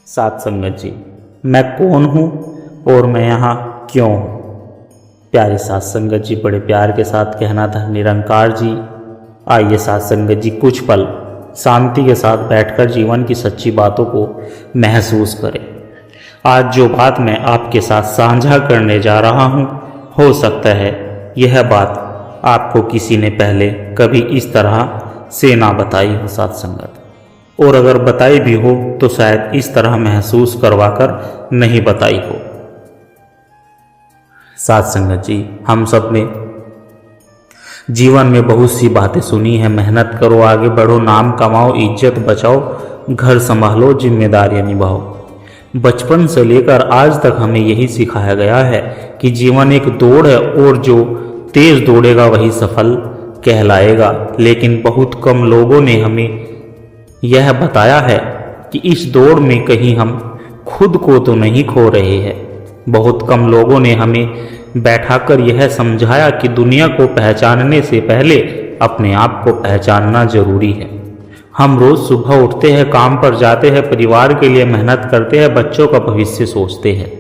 सात संगत जी, मैं कौन हूँ और मैं यहाँ क्यों हूँ। प्यारी सात संगत जी, बड़े प्यार के साथ कहना था निरंकार जी। आइए सात संगत जी, कुछ पल शांति के साथ बैठकर जीवन की सच्ची बातों को महसूस करें। आज जो बात मैं आपके साथ साझा करने जा रहा हूँ, हो सकता है यह बात आपको किसी ने पहले कभी इस तरह से ना बताई हो सात संगत, और अगर बताई भी हो तो शायद इस तरह महसूस करवाकर नहीं बताई हो। सात संगत जी, हम सब ने जीवन में बहुत सी बातें सुनी है। मेहनत करो, आगे बढ़ो, नाम कमाओ, इज्जत बचाओ, घर संभालो, जिम्मेदारियां निभाओ। बचपन से लेकर आज तक हमें यही सिखाया गया है कि जीवन एक दौड़ है और जो तेज दौड़ेगा वही सफल कहलाएगा। लेकिन बहुत कम लोगों ने हमें यह बताया है कि इस दौड़ में कहीं हम खुद को तो नहीं खो रहे हैं। बहुत कम लोगों ने हमें बैठाकर यह समझाया कि दुनिया को पहचानने से पहले अपने आप को पहचानना जरूरी है। हम रोज सुबह उठते हैं, काम पर जाते हैं, परिवार के लिए मेहनत करते हैं, बच्चों का भविष्य सोचते हैं,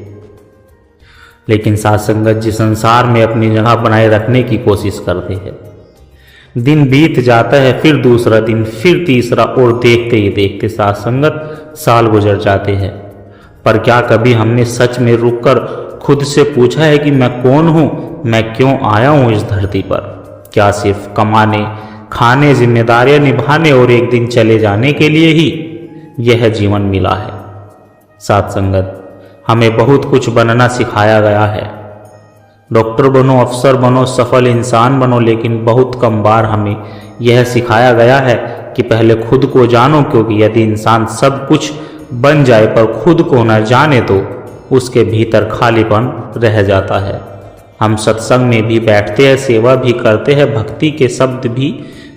लेकिन साथ संगत जी संसार में अपनी जगह बनाए रखने की कोशिश करते हैं। दिन बीत जाता है, फिर दूसरा दिन, फिर तीसरा, और देखते ही देखते साथ संगत साल गुजर जाते हैं। पर क्या कभी हमने सच में रुककर खुद से पूछा है कि मैं कौन हूँ, मैं क्यों आया हूँ इस धरती पर? क्या सिर्फ कमाने, खाने, जिम्मेदारियां निभाने और एक दिन चले जाने के लिए ही यह जीवन मिला है? साथ संगत, हमें बहुत कुछ बनना सिखाया गया है। डॉक्टर बनो, अफसर बनो, सफल इंसान बनो, लेकिन बहुत कम बार हमें यह सिखाया गया है कि पहले खुद को जानो, क्योंकि यदि इंसान सब कुछ बन जाए पर खुद को न जाने तो उसके भीतर खालीपन रह जाता है। हम सत्संग में भी बैठते हैं, सेवा भी करते हैं, भक्ति के शब्द भी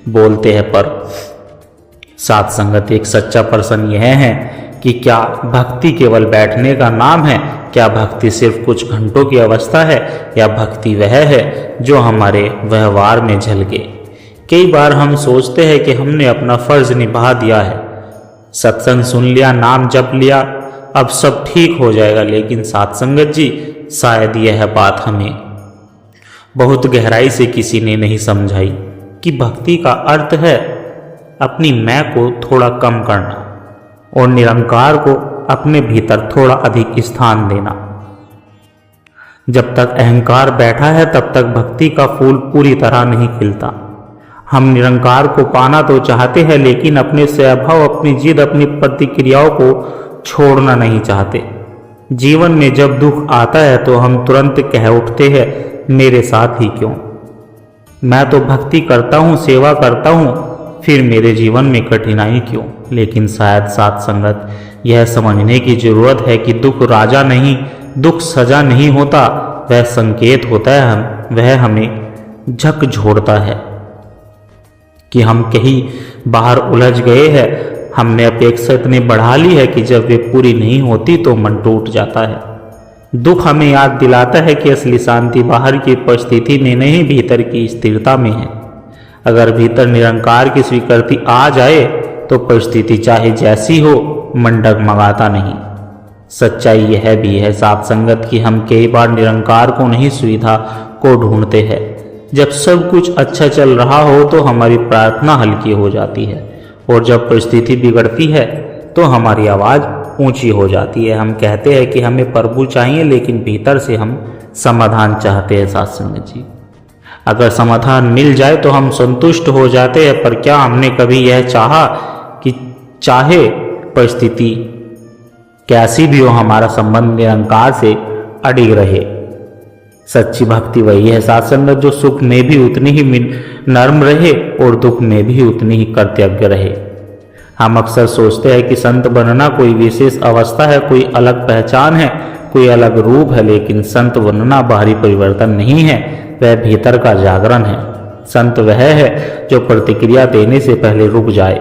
बोलते हैं, पर साथ संगत एक सच्चा प्रश्न यह है कि क्या भक्ति केवल बैठने का नाम है? क्या भक्ति सिर्फ कुछ घंटों की अवस्था है, या भक्ति वह है जो हमारे व्यवहार में झलके? कई बार हम सोचते हैं कि हमने अपना फर्ज निभा दिया है, सत्संग सुन लिया, नाम जप लिया, अब सब ठीक हो जाएगा। लेकिन साथ संगत जी, शायद यह बात हमें बहुत गहराई से किसी ने नहीं समझाई कि भक्ति का अर्थ है अपनी मैं को थोड़ा कम करना और निरंकार को अपने भीतर थोड़ा अधिक स्थान देना। जब तक अहंकार बैठा है तब तक भक्ति का फूल पूरी तरह नहीं खिलता। हम निरंकार को पाना तो चाहते हैं, लेकिन अपने स्वभाव, अपनी जिद, अपनी प्रतिक्रियाओं को छोड़ना नहीं चाहते। जीवन में जब दुख आता है तो हम तुरंत कह उठते हैं, मेरे साथ ही क्यों? मैं तो भक्ति करता हूँ, सेवा करता हूँ, फिर मेरे जीवन में कठिनाई क्यों? लेकिन शायद साथ संगत यह समझने की जरूरत है कि दुख राजा नहीं, दुख सजा नहीं होता, वह संकेत होता है। वह हमें झकझोरता है कि हम कहीं बाहर उलझ गए हैं। हमने अपेक्षा इतनी बढ़ा ली है कि जब वे पूरी नहीं होती तो मन टूट जाता है। दुख हमें याद दिलाता है कि असली शांति बाहर की परिस्थिति में नहीं, भीतर की स्थिरता में है। अगर भीतर निरंकार की स्वीकृति आ जाए तो परिस्थिति चाहे जैसी हो, मन डगमगाता नहीं। सच्चाई यह भी है साथ संगत कि हम कई बार निरंकार को नहीं, सुविधा को ढूंढते हैं। जब सब कुछ अच्छा चल रहा हो तो हमारी प्रार्थना हल्की हो जाती है, और जब परिस्थिति बिगड़ती है तो हमारी आवाज़ ऊंची हो जाती है। हम कहते हैं कि हमें प्रभु चाहिए, लेकिन भीतर से हम समाधान चाहते हैं। साथ संगत जी, अगर समाधान मिल जाए तो हम संतुष्ट हो जाते हैं, पर क्या हमने कभी यह चाहा कि चाहे परिस्थिति कैसी भी हो, हमारा संबंध निरंकार से अडिग रहे? सच्ची भक्ति वही है साथ संगत जो सुख में भी उतनी ही नर्म रहे और दुख में भी उतनी ही कर्तव्य रहे। हम अक्सर सोचते हैं कि संत बनना कोई विशेष अवस्था है, कोई अलग पहचान है, कोई अलग रूप है, लेकिन संत बनना बाहरी परिवर्तन नहीं है, वह भीतर का जागरण है। संत वह है जो प्रतिक्रिया देने से पहले रुक जाए,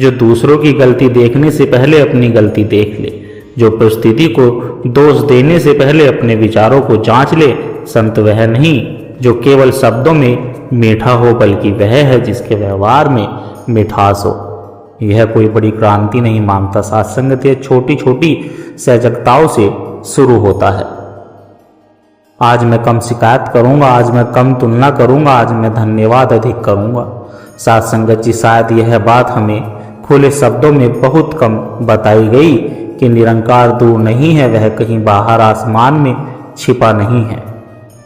जो दूसरों की गलती देखने से पहले अपनी गलती देख ले, जो परिस्थिति को दोष देने से पहले अपने विचारों को जांच ले। संत वह नहीं जो केवल शब्दों में मीठा हो, बल्कि वह है जिसके व्यवहार में मिठास हो। यह कोई बड़ी क्रांति नहीं मांगता साथ संगत, यह छोटी छोटी सजगताओं से शुरू होता है। आज मैं कम शिकायत करूंगा, आज मैं कम तुलना करूंगा, आज मैं धन्यवाद अधिक करूंगा। साथ संगत जी, शायद यह बात हमें खुले शब्दों में बहुत कम बताई गई कि निरंकार दूर नहीं है, वह कहीं बाहर आसमान में छिपा नहीं है,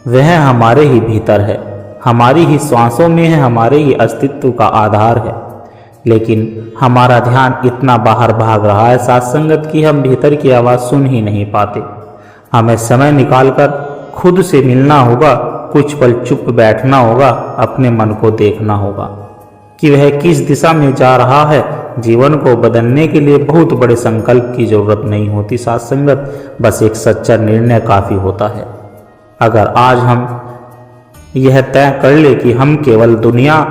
वह हमारे ही भीतर है, हमारी ही श्वासों में है, हमारे ही अस्तित्व का आधार है। लेकिन हमारा ध्यान इतना बाहर भाग रहा है साथ संगत कि हम भीतर की आवाज़ सुन ही नहीं पाते। हमें समय निकालकर खुद से मिलना होगा, कुछ पल चुप बैठना होगा, अपने मन को देखना होगा कि वह किस दिशा में जा रहा है। जीवन को बदलने के लिए बहुत बड़े संकल्प की जरूरत नहीं होती साथ संगत, बस एक सच्चा निर्णय काफ़ी होता है। अगर आज हम यह तय कर ले कि हम केवल दुनिया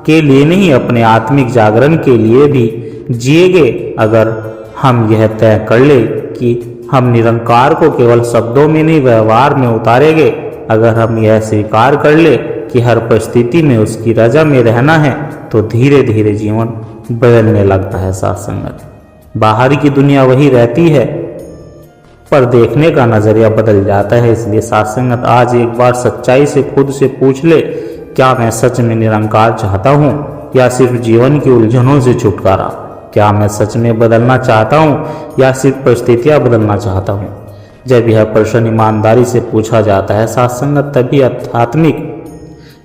के लिए नहीं, अपने आत्मिक जागरण के लिए भी जिएंगे, अगर हम यह तय कर ले कि हम निरंकार को केवल शब्दों में नहीं व्यवहार में उतारेंगे, अगर हम यह स्वीकार कर ले कि हर परिस्थिति में उसकी रजा में रहना है, तो धीरे धीरे जीवन बदलने लगता है साथ संगत। बाहर की दुनिया वही रहती है पर देखने का नजरिया बदल जाता है। इसलिए साथ संगत, आज एक बार सच्चाई से खुद से पूछ ले, क्या मैं सच में निरंकार चाहता हूँ या सिर्फ जीवन की उलझनों से छुटकारा? क्या मैं सच में बदलना चाहता हूँ या सिर्फ परिस्थितियाँ बदलना चाहता हूँ? जब यह प्रश्न ईमानदारी से पूछा जाता है साथ संगत, तभी आध्यात्मिक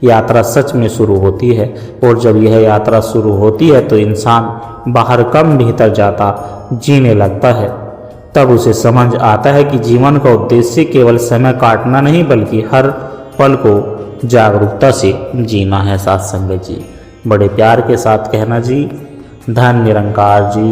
यात्रा सच में शुरू होती है। और जब यह यात्रा शुरू होती है तो इंसान बाहर कम भीतर जाता जीने लगता है। तब उसे समझ आता है कि जीवन का उद्देश्य केवल समय काटना नहीं, बल्कि हर पल को जागरूकता से जीना है साथ संगत जी। बड़े प्यार के साथ कहना जी, धन निरंकार जी।